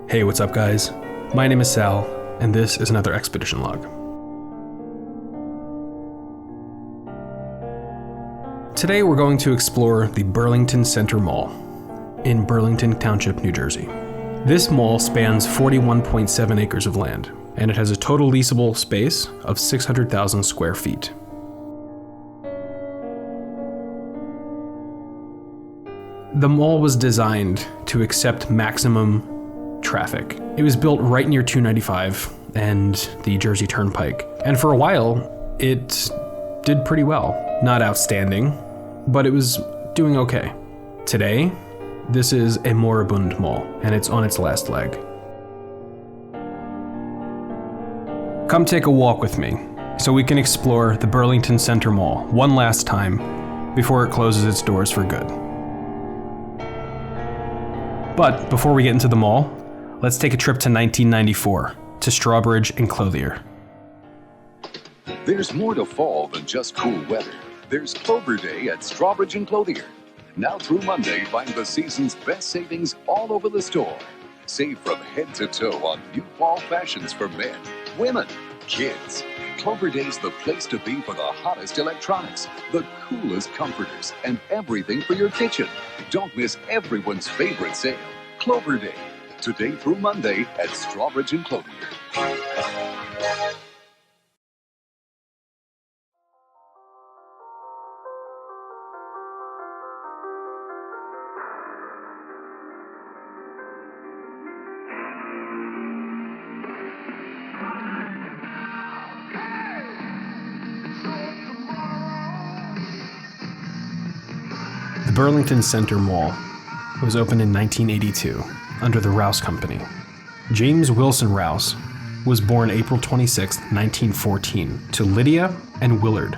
Hey, what's up guys? My name is Sal, and this is another expedition log. Today we're going to explore the Burlington Center Mall in Burlington Township, New Jersey. This mall spans 41.7 acres of land, and it has a total leasable space of 600,000 square feet. The mall was designed to accept maximum traffic. It was built right near 295 and the Jersey Turnpike, and for a while it did pretty well. Not outstanding, but it was doing okay. Today, this is a Moribund mall, and it's on its last leg. Come take a walk with me so we can explore the Burlington Center Mall one last time before it closes its doors for good. But before we get into the mall, let's take a trip to 1994 to Strawbridge and Clothier. There's more to fall than just cool weather. There's Clover Day at Strawbridge and Clothier. Now through Monday, find the season's best savings all over the store. Save from head to toe on new fall fashions for men, women, kids. Clover Day's the place to be for the hottest electronics, the coolest comforters, and everything for your kitchen. Don't miss everyone's favorite sale, Clover Day. Today through Monday at Strawbridge and Clothier. The Burlington Center Mall was opened in 1982 under the Rouse Company. James Wilson Rouse was born April 26, 1914, to Lydia and Willard.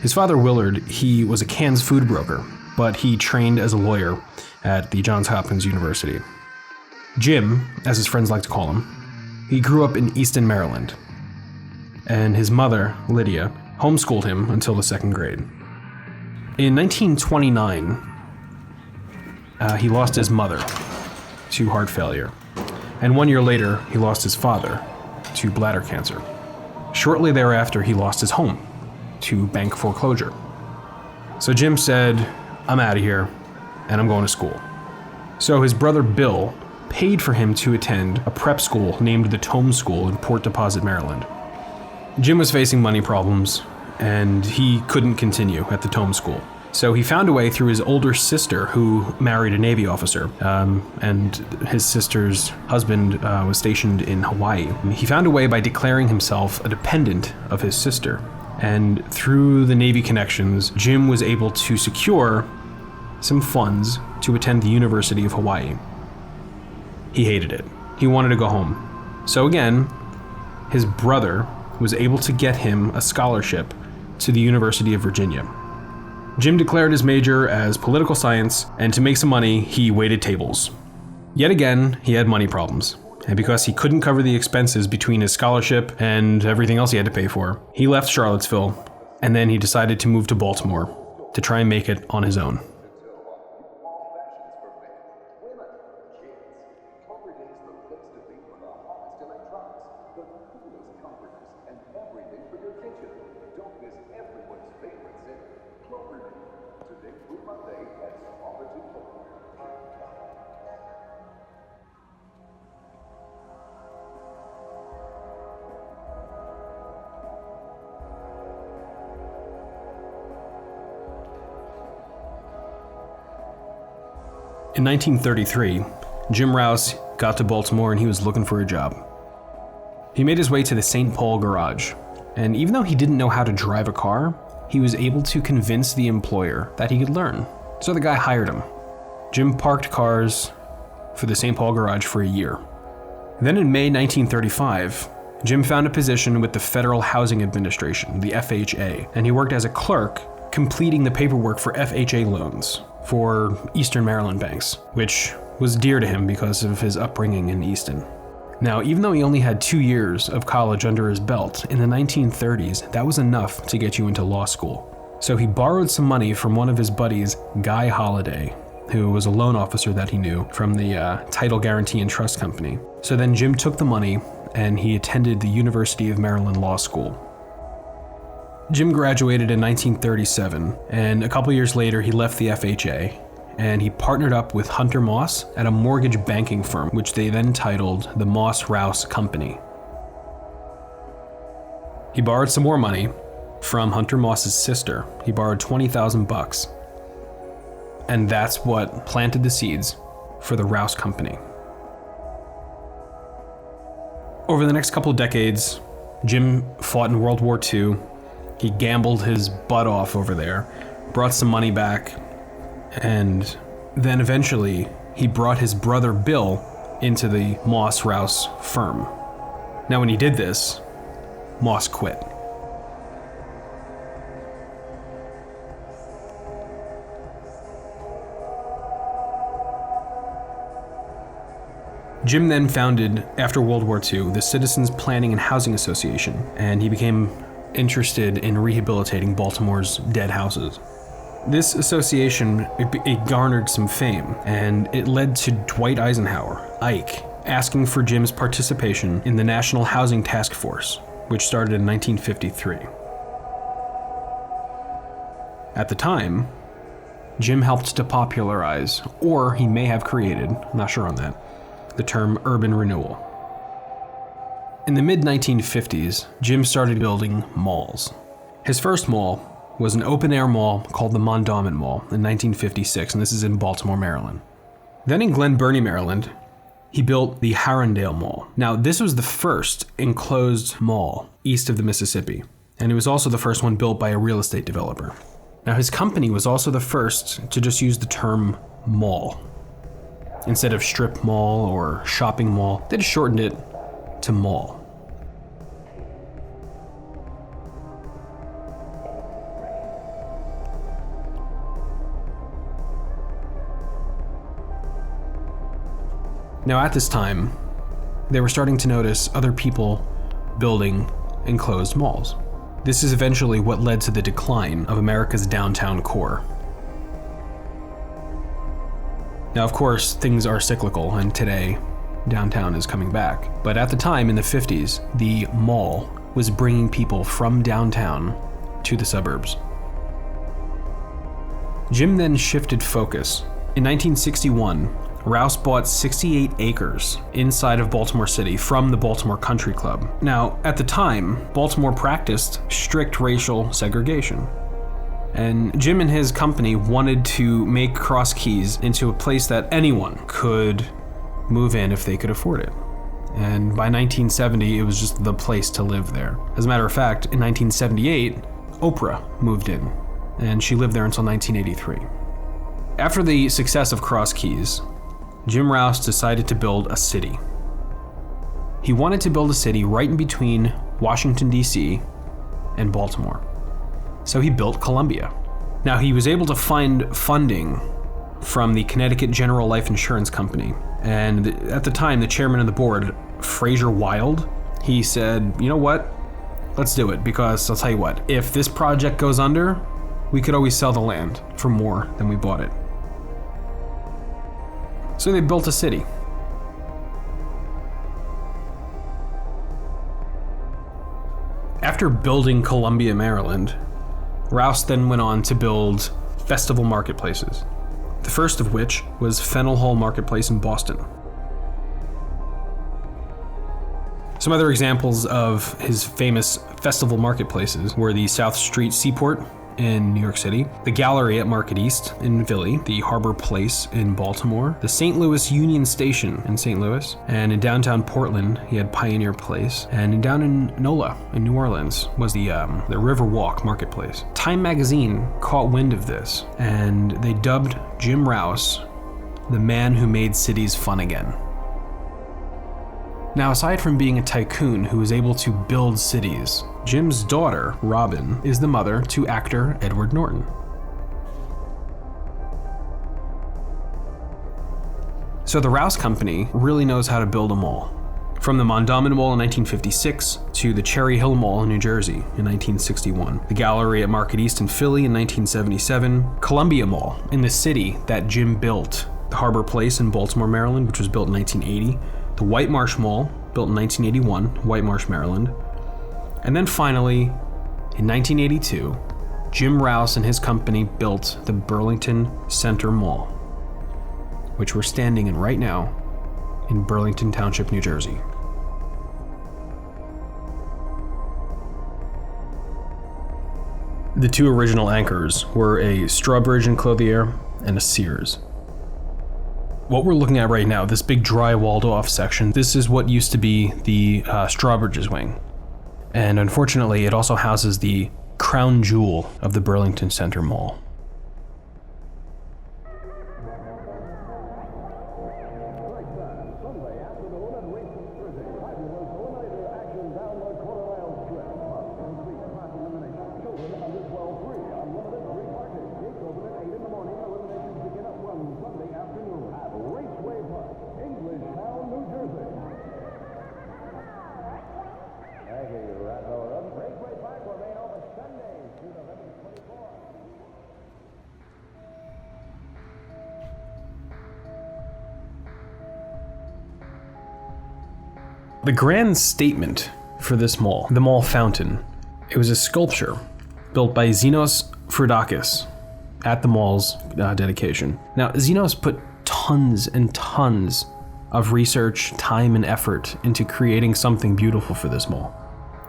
His father Willard, he was a canned food broker, but he trained as a lawyer at the Johns Hopkins University. Jim, as his friends like to call him, he grew up in Easton, Maryland, and his mother, Lydia, homeschooled him until the second grade. In 1929, he lost his mother to heart failure, and 1 year later, he lost his father to bladder cancer. Shortly thereafter, he lost his home to bank foreclosure. So Jim said, I'm out of here, and I'm going to school. So his brother Bill paid for him to attend a prep school named the Tome School in Port Deposit, Maryland. Jim was facing money problems, and he couldn't continue at the Tome School. So he found a way through his older sister, who married a Navy officer, and his sister's husband was stationed in Hawaii. He found a way by declaring himself a dependent of his sister. And through the Navy connections, Jim was able to secure some funds to attend the University of Hawaii. He hated it. He wanted to go home. So again, his brother was able to get him a scholarship to the University of Virginia. Jim declared his major as political science, and to make some money, he waited tables. Yet again, he had money problems, and because he couldn't cover the expenses between his scholarship and everything else he had to pay for, he left Charlottesville, and then he decided to move to Baltimore to try and make it on his own. In 1933, Jim Rouse got to Baltimore and he was looking for a job. He made his way to the St. Paul garage, and even though he didn't know how to drive a car, he was able to convince the employer that he could learn. So the guy hired him. Jim parked cars for the St. Paul garage for a year. Then in May 1935, Jim found a position with the Federal Housing Administration, the FHA, and he worked as a clerk completing the paperwork for FHA loans for Eastern Maryland banks, which was dear to him because of his upbringing in Easton. Now, even though he only had 2 years of college under his belt, in the 1930s, that was enough to get you into law school. So he borrowed some money from one of his buddies, Guy Holliday, who was a loan officer that he knew from the Title Guarantee and Trust Company. So then Jim took the money and he attended the University of Maryland Law School. Jim graduated in 1937, and a couple years later he left the FHA and he partnered up with Hunter Moss at a mortgage banking firm, which they then titled the Moss Rouse Company. He borrowed some more money from Hunter Moss's sister. He borrowed $20,000, and that's what planted the seeds for the Rouse Company. Over the next couple of decades, Jim fought in World War II. He gambled his butt off over there, brought some money back, and then eventually he brought his brother Bill into the Moss Rouse firm. Now when he did this, Moss quit. Jim then founded, after World War II, the Citizens Planning and Housing Association, and he became interested in rehabilitating Baltimore's dead houses. This association, it garnered some fame, and it led to Dwight Eisenhower, Ike, asking for Jim's participation in the National Housing Task Force, which started in 1953. At the time, Jim helped to popularize, or he may have created, I'm not sure on that, the term urban renewal. In the mid-1950s, Jim started building malls. His first mall was an open-air mall called the Mondawmin Mall in 1956, and this is in Baltimore, Maryland. Then in Glen Burnie, Maryland, he built the Herondale Mall. Now, this was the first enclosed mall east of the Mississippi, and it was also the first one built by a real estate developer. Now, his company was also the first to just use the term mall. Instead of strip mall or shopping mall, they just shortened it to mall. Now at this time, they were starting to notice other people building enclosed malls. This is eventually what led to the decline of America's downtown core. Now, of course, things are cyclical, and today, downtown is coming back. But at the time, in the 50s, the mall was bringing people from downtown to the suburbs. Jim then shifted focus. In 1961, Rouse bought 68 acres inside of Baltimore City from the Baltimore Country Club. Now, at the time, Baltimore practiced strict racial segregation. And Jim and his company wanted to make Cross Keys into a place that anyone could move in if they could afford it. And by 1970, it was just the place to live there. As a matter of fact, in 1978, Oprah moved in, and she lived there until 1983. After the success of Cross Keys, Jim Rouse decided to build a city. He wanted to build a city right in between Washington, D.C. and Baltimore. So he built Columbia. Now, he was able to find funding from the Connecticut General Life Insurance Company. And at the time, the chairman of the board, Fraser Wild, he said, you know what? Let's do it, because I'll tell you what, if this project goes under, we could always sell the land for more than we bought it. So they built a city. After building Columbia, Maryland, Rouse then went on to build festival marketplaces, the first of which was Fennel Hall Marketplace in Boston. Some other examples of his famous festival marketplaces were the South Street Seaport in New York City, the Gallery at Market East in Philly, the Harbor Place in Baltimore, the St. Louis Union Station in St. Louis, and in downtown Portland, he had Pioneer Place, and down in NOLA in New Orleans was the River Walk Marketplace. Time magazine caught wind of this, and they dubbed Jim Rouse the man who made cities fun again. Now, aside from being a tycoon who was able to build cities, Jim's daughter, Robin, is the mother to actor Edward Norton. So the Rouse Company really knows how to build a mall. from the Mondawmin Mall in 1956 to the Cherry Hill Mall in New Jersey in 1961, the Gallery at Market East in Philly in 1977, Columbia Mall in the city that Jim built, the Harbor Place in Baltimore, Maryland, which was built in 1980, the White Marsh Mall, built in 1981, White Marsh, Maryland, and then finally, in 1982, Jim Rouse and his company built the Burlington Center Mall, which we're standing in right now in Burlington Township, New Jersey. The two original anchors were a Strawbridge and Clothier and a Sears. What we're looking at right now, this big dry walled off section, this is what used to be the Strawbridge's wing. And unfortunately, it also houses the crown jewel of the Burlington Center Mall. The grand statement for this mall, the mall fountain, it was a sculpture built by Zenos Frudakis at the mall's dedication. Now, Zenos put tons and tons of research, time, and effort into creating something beautiful for this mall.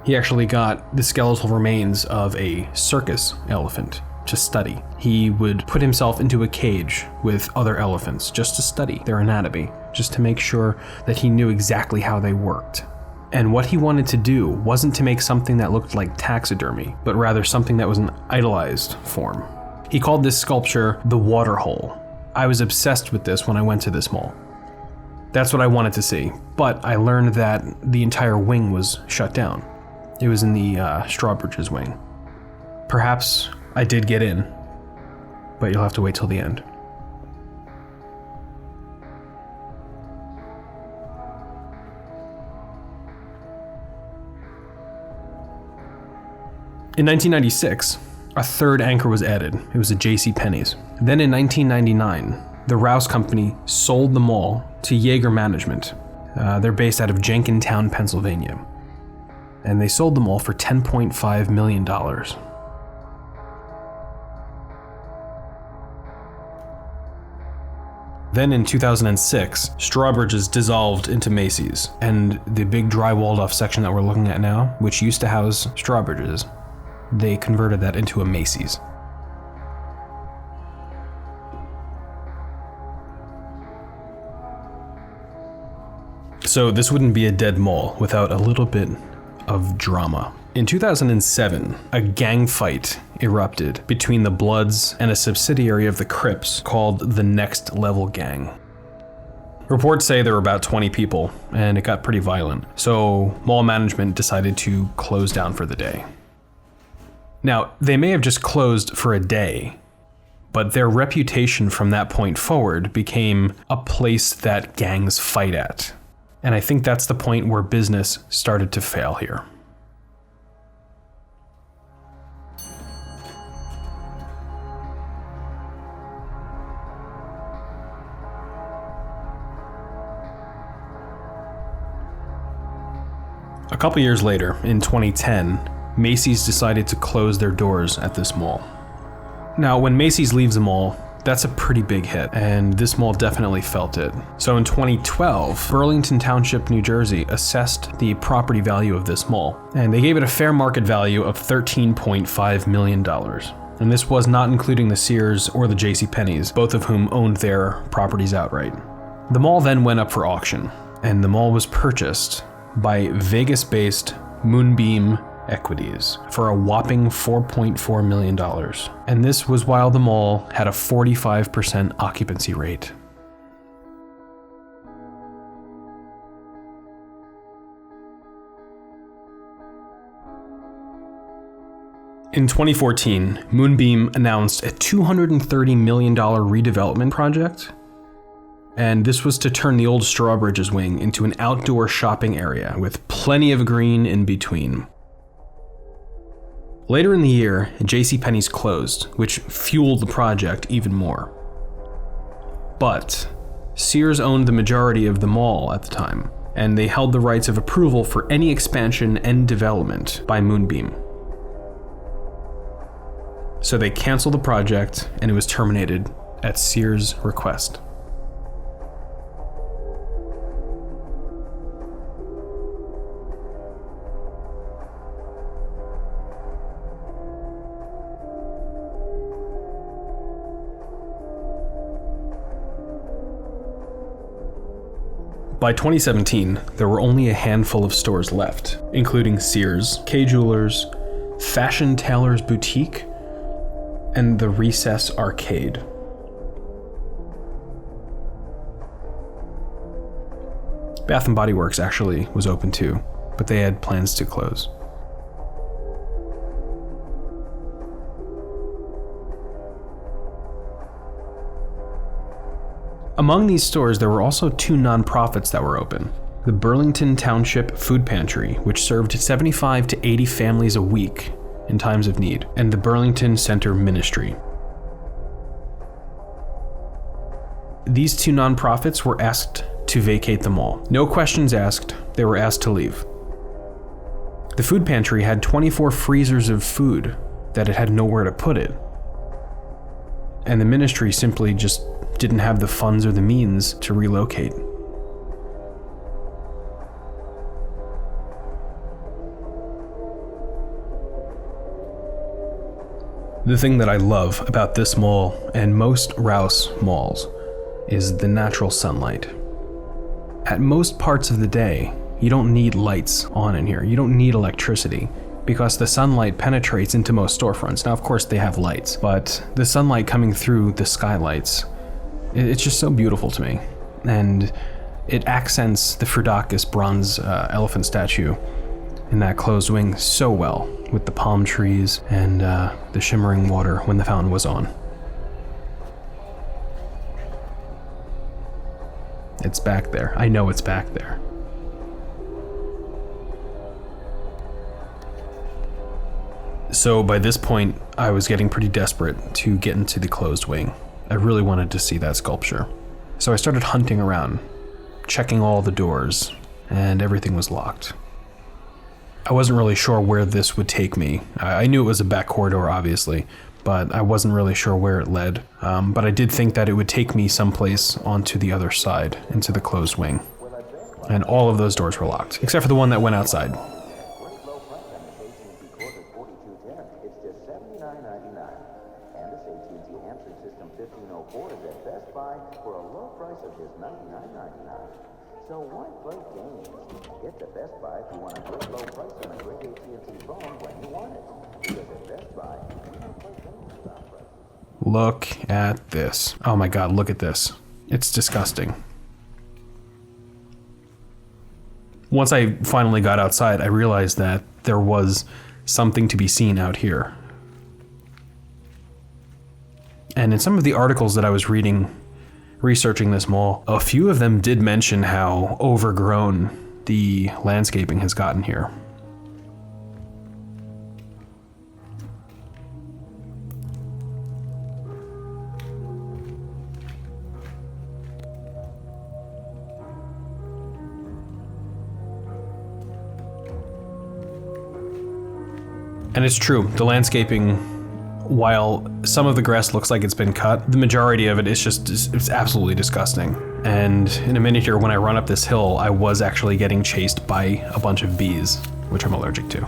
He actually got the skeletal remains of a circus elephant to study. He would put himself into a cage with other elephants just to study their anatomy, just to make sure that he knew exactly how they worked. And what he wanted to do wasn't to make something that looked like taxidermy, but rather something that was an idolized form. He called this sculpture the water hole. I was obsessed with this when I went to this mall. That's what I wanted to see, but I learned that the entire wing was shut down. It was in the Strawbridge's wing. Perhaps I did get in, but you'll have to wait till the end. In 1996, a third anchor was added. It was a JCPenney's. Then in 1999, the Rouse Company sold the mall to Yeager Management. They're based out of Jenkintown, Pennsylvania. And they sold the mall for $10.5 million. Then in 2006, Strawbridge's dissolved into Macy's, and the big dry walled off section that we're looking at now, which used to house Strawbridge's, they converted that into a Macy's. So this wouldn't be a dead mall without a little bit of drama. In 2007, a gang fight erupted between the Bloods and a subsidiary of the Crips called the Next Level Gang. Reports say there were about 20 people, and it got pretty violent, so mall management decided to close down for the day. Now, they may have just closed for a day, but their reputation from that point forward became a place that gangs fight at. And I think that's the point where business started to fail here. A couple years later, in 2010, Macy's decided to close their doors at this mall. Now, when Macy's leaves a mall, that's a pretty big hit, and this mall definitely felt it. So in 2012, Burlington Township, New Jersey assessed the property value of this mall, and they gave it a fair market value of $13.5 million. And this was not including the Sears or the JCPenney's, both of whom owned their properties outright. The mall then went up for auction, and the mall was purchased by Vegas-based Moonbeam Equities for a whopping $4.4 million. And this was while the mall had a 45% occupancy rate. In 2014, Moonbeam announced a $230 million redevelopment project, And this was to turn the old Strawbridge's wing into an outdoor shopping area with plenty of green in between. Later in the year, JCPenney's closed, which fueled the project even more. But Sears owned the majority of the mall at the time, and they held the rights of approval for any expansion and development by Moonbeam. So they canceled the project, and it was terminated at Sears' request. By 2017, there were only a handful of stores left, including Sears, Kay Jewelers, Fashion Tailor's Boutique, and the Recess Arcade. Bath & Body Works actually was open too, but they had plans to close. Among these stores, there were also two nonprofits that were open. The Burlington Township Food Pantry, which served 75 to 80 families a week in times of need, and the Burlington Center Ministry. These two nonprofits were asked to vacate the mall. No questions asked, they were asked to leave. The food pantry had 24 freezers of food that it had nowhere to put it. And the ministry simply just didn't have the funds or the means to relocate. The thing that I love about this mall and most Rouse malls is the natural sunlight. At most parts of the day, you don't need lights on in here. You don't need electricity because the sunlight penetrates into most storefronts. Now, of course, they have lights, but the sunlight coming through the skylights, it's just so beautiful to me. And it accents the Frudakis bronze elephant statue in that closed wing so well with the palm trees and the shimmering water when the fountain was on. It's back there. I know it's back there. So by this point, I was getting pretty desperate to get into the closed wing. I really wanted to see that sculpture. So I started hunting around, checking all the doors, and everything was locked. I wasn't really sure where this would take me. I knew it was a back corridor, obviously, but I wasn't really sure where it led. But I did think that it would take me someplace onto the other side, into the closed wing. And all of those doors were locked, except for the one that went outside. So why play games? Get to Best Buy if you want a good low price on a great AT&T phone when you want it. Because at Best Buy, we don't play games without price. Look at this. Oh my god, look at this. It's disgusting. Once I finally got outside, I realized that there was something to be seen out here. And in some of the articles that I was reading, researching this mall, a few of them did mention how overgrown the landscaping has gotten here. And it's true, the landscaping, while some of the grass looks like it's been cut, the majority of it is just, it's absolutely disgusting. And in a minute here, when I run up this hill, I was actually getting chased by a bunch of bees, which I'm allergic to.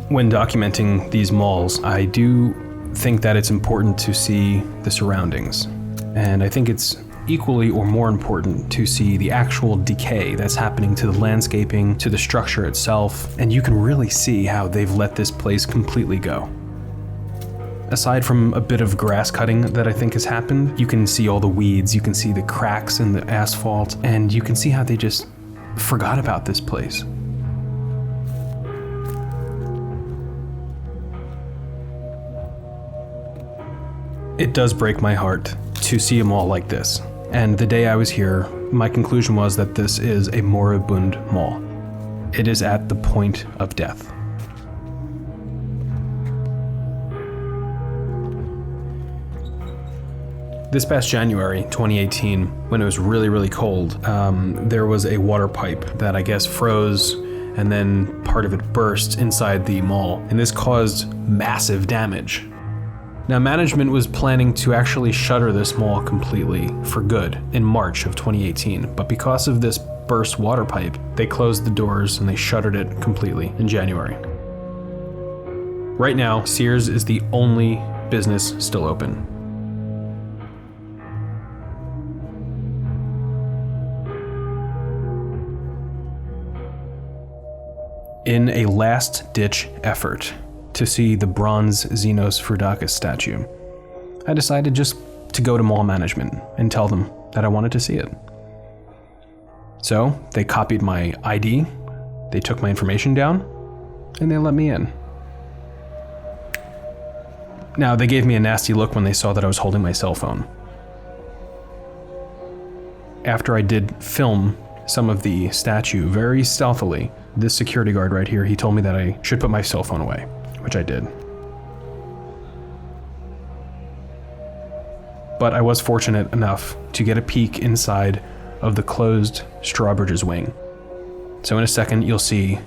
When documenting these malls, I do think that it's important to see the surroundings. And I think it's equally or more important to see the actual decay that's happening to the landscaping, to the structure itself, and you can really see how they've let this place completely go. aside from a bit of grass cutting that I think has happened, you can see all the weeds, you can see the cracks in the asphalt, and you can see how they just forgot about this place. It does break my heart to see a mall like this. And the day I was here, my conclusion was that this is a moribund mall. It is at the point of death. This past January, 2018, when it was really, really cold, there was a water pipe that I guess froze and then part of it burst inside the mall, and this caused massive damage. Now, management was planning to actually shutter this mall completely for good in March of 2018, but because of this burst water pipe, they closed the doors and they shuttered it completely in January. Right now, Sears is the only business still open. In a last-ditch effort to see the bronze Zenos Frudakis statue, I decided just to go to mall management and tell them that I wanted to see it. So they copied my ID, they took my information down, and they let me in. Now, they gave me a nasty look when they saw that I was holding my cell phone. After I did film some of the statue very stealthily, this security guard right here, he told me that I should put my cell phone away, which I did. But I was fortunate enough to get a peek inside of the closed Strawbridge's wing. So in a second, you'll see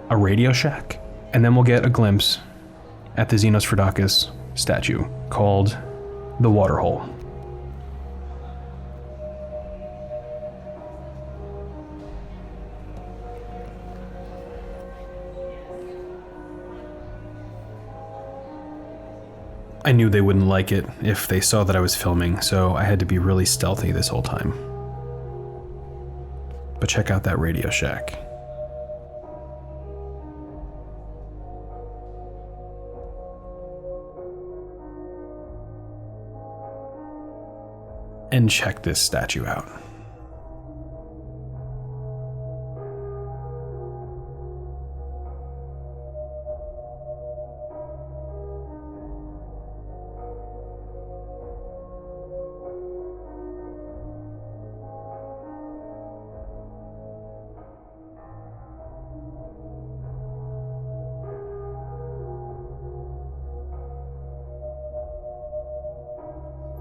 a Radio Shack, and then we'll get a glimpse at the Zenos Frudakis statue called the Waterhole. I knew they wouldn't like it if they saw that I was filming, so I had to be really stealthy this whole time. But check out that Radio Shack. And check this statue out.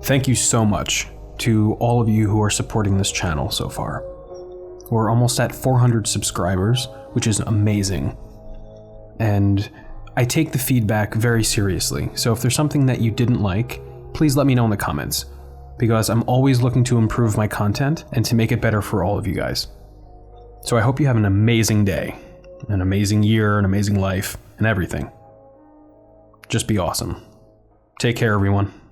Thank you so much to all of you who are supporting this channel so far. We're almost at 400 subscribers, which is amazing. And I take the feedback very seriously. So if there's something that you didn't like, please let me know in the comments, because I'm always looking to improve my content and to make it better for all of you guys. So I hope you have an amazing day, an amazing year, an amazing life, and everything. Just be awesome. Take care, everyone.